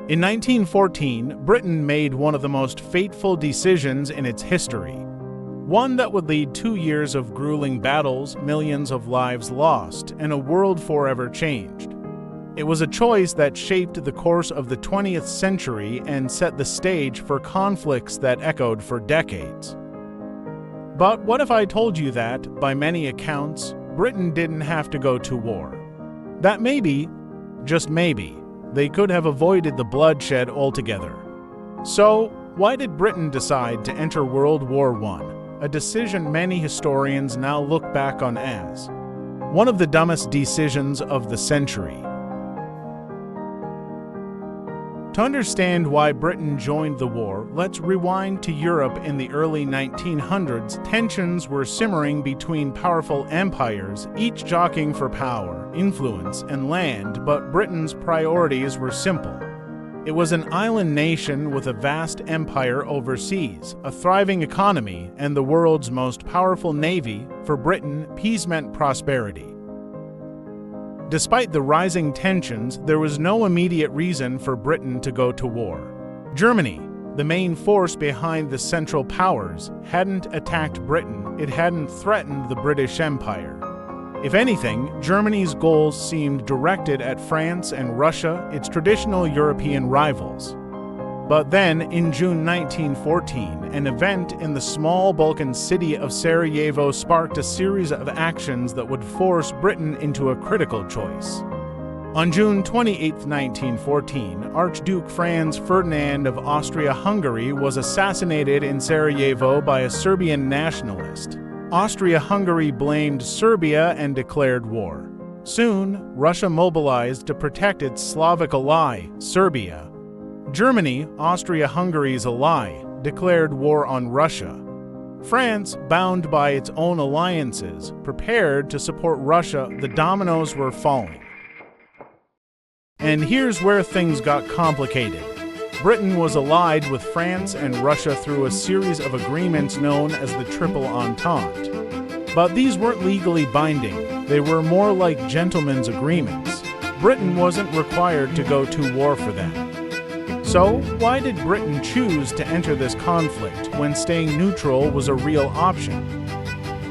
In 1914, Britain made one of the most fateful decisions in its history, one that would lead 2 years of grueling battles, millions of lives lost, and a world forever changed. It was a choice that shaped the course of the 20th century and set the stage for conflicts that echoed for decades. But what if I told you that, by many accounts, Britain didn't have to go to war? That maybe, just maybe, they could have avoided the bloodshed altogether. So, why did Britain decide to enter World War I, a decision many historians now look back on as one of the dumbest decisions of the century? To understand why Britain joined the war, let's rewind to Europe in the early 1900s. Tensions were simmering between powerful empires, each jockeying for power, influence, and land, but Britain's priorities were simple. It was an island nation with a vast empire overseas, a thriving economy, and the world's most powerful navy. For Britain, peace meant prosperity. Despite the rising tensions, there was no immediate reason for Britain to go to war. Germany, the main force behind the Central Powers, hadn't attacked Britain, it hadn't threatened the British Empire. If anything, Germany's goals seemed directed at France and Russia, its traditional European rivals. But then, in June 1914, an event in the small Balkan city of Sarajevo sparked a series of actions that would force Britain into a critical choice. On June 28, 1914, Archduke Franz Ferdinand of Austria-Hungary was assassinated in Sarajevo by a Serbian nationalist. Austria-Hungary blamed Serbia and declared war. Soon, Russia mobilized to protect its Slavic ally, Serbia. Germany, Austria-Hungary's ally, declared war on Russia. France, bound by its own alliances, prepared to support Russia. The dominoes were falling. And here's where things got complicated. Britain was allied with France and Russia through a series of agreements known as the Triple Entente. But these weren't legally binding. They were more like gentlemen's agreements. Britain wasn't required to go to war for them. So, why did Britain choose to enter this conflict when staying neutral was a real option?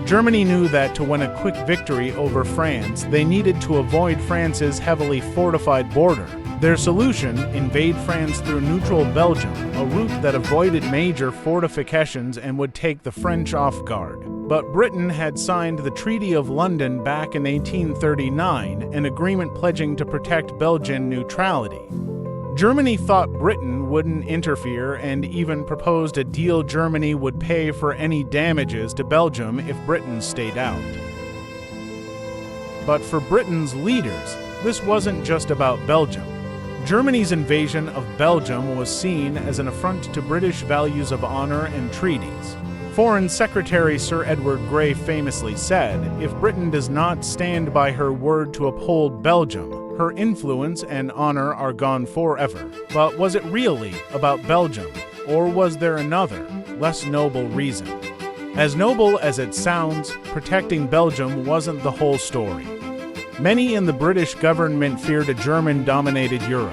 Germany knew that to win a quick victory over France, they needed to avoid France's heavily fortified border. Their solution, invade France through neutral Belgium, a route that avoided major fortifications and would take the French off guard. But Britain had signed the Treaty of London back in 1839, an agreement pledging to protect Belgian neutrality. Germany thought Britain wouldn't interfere and even proposed a deal Germany would pay for any damages to Belgium if Britain stayed out. But for Britain's leaders, this wasn't just about Belgium. Germany's invasion of Belgium was seen as an affront to British values of honor and treaties. Foreign Secretary Sir Edward Grey famously said, "If Britain does not stand by her word to uphold Belgium, her influence and honor are gone forever." But was it really about Belgium? Or was there another, less noble reason? As noble as it sounds, protecting Belgium wasn't the whole story. Many in the British government feared a German-dominated Europe.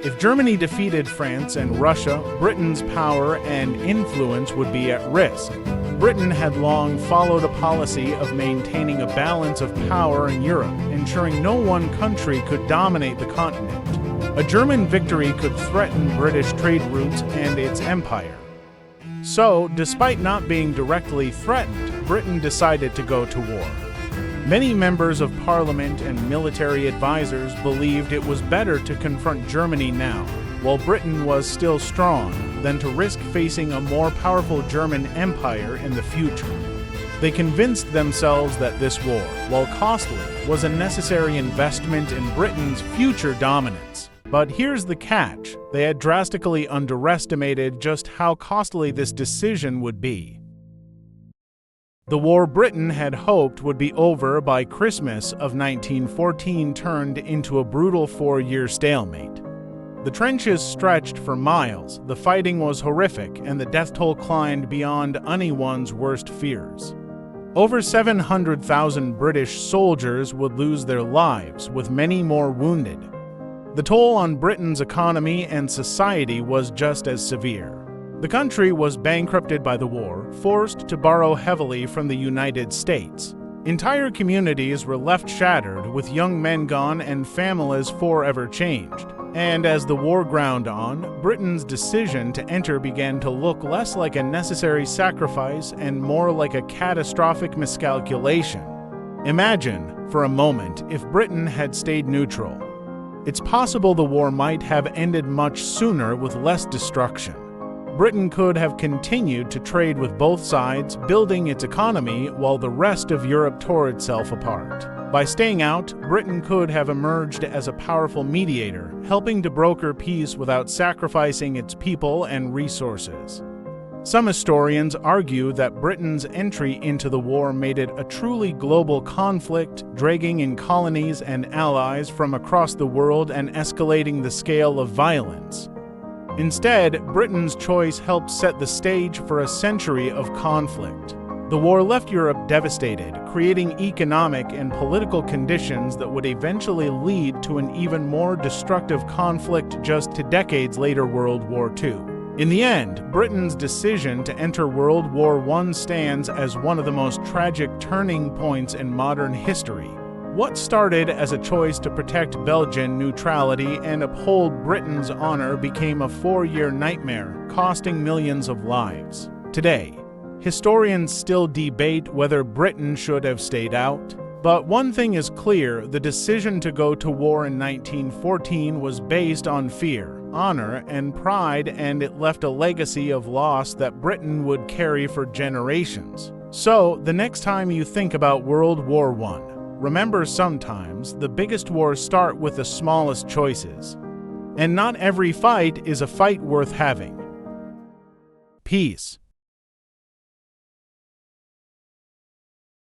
If Germany defeated France and Russia, Britain's power and influence would be at risk. Britain had long followed a policy of maintaining a balance of power in Europe, ensuring no one country could dominate the continent. A German victory could threaten British trade routes and its empire. So, despite not being directly threatened, Britain decided to go to war. Many members of parliament and military advisors believed it was better to confront Germany now, while Britain was still strong, than to risk facing a more powerful German empire in the future. They convinced themselves that this war, while costly, was a necessary investment in Britain's future dominance. But here's the catch: they had drastically underestimated just how costly this decision would be. The war Britain had hoped would be over by Christmas of 1914 turned into a brutal 4-year stalemate. The trenches stretched for miles, the fighting was horrific, and the death toll climbed beyond anyone's worst fears. Over 700,000 British soldiers would lose their lives, with many more wounded. The toll on Britain's economy and society was just as severe. The country was bankrupted by the war, forced to borrow heavily from the United States. Entire communities were left shattered, with young men gone and families forever changed. And as the war ground on, Britain's decision to enter began to look less like a necessary sacrifice and more like a catastrophic miscalculation. Imagine, for a moment, if Britain had stayed neutral. It's possible the war might have ended much sooner with less destruction. Britain could have continued to trade with both sides, building its economy while the rest of Europe tore itself apart. By staying out, Britain could have emerged as a powerful mediator, helping to broker peace without sacrificing its people and resources. Some historians argue that Britain's entry into the war made it a truly global conflict, dragging in colonies and allies from across the world and escalating the scale of violence. Instead, Britain's choice helped set the stage for a century of conflict. The war left Europe devastated, creating economic and political conditions that would eventually lead to an even more destructive conflict just 2 decades later, World War II. In the end, Britain's decision to enter World War I stands as one of the most tragic turning points in modern history. What started as a choice to protect Belgian neutrality and uphold Britain's honor became a 4-year nightmare, costing millions of lives. Today, historians still debate whether Britain should have stayed out. But one thing is clear: the decision to go to war in 1914 was based on fear, honor, and pride, and it left a legacy of loss that Britain would carry for generations. So, the next time you think about World War I, remember sometimes the biggest wars start with the smallest choices. And not every fight is a fight worth having. Peace.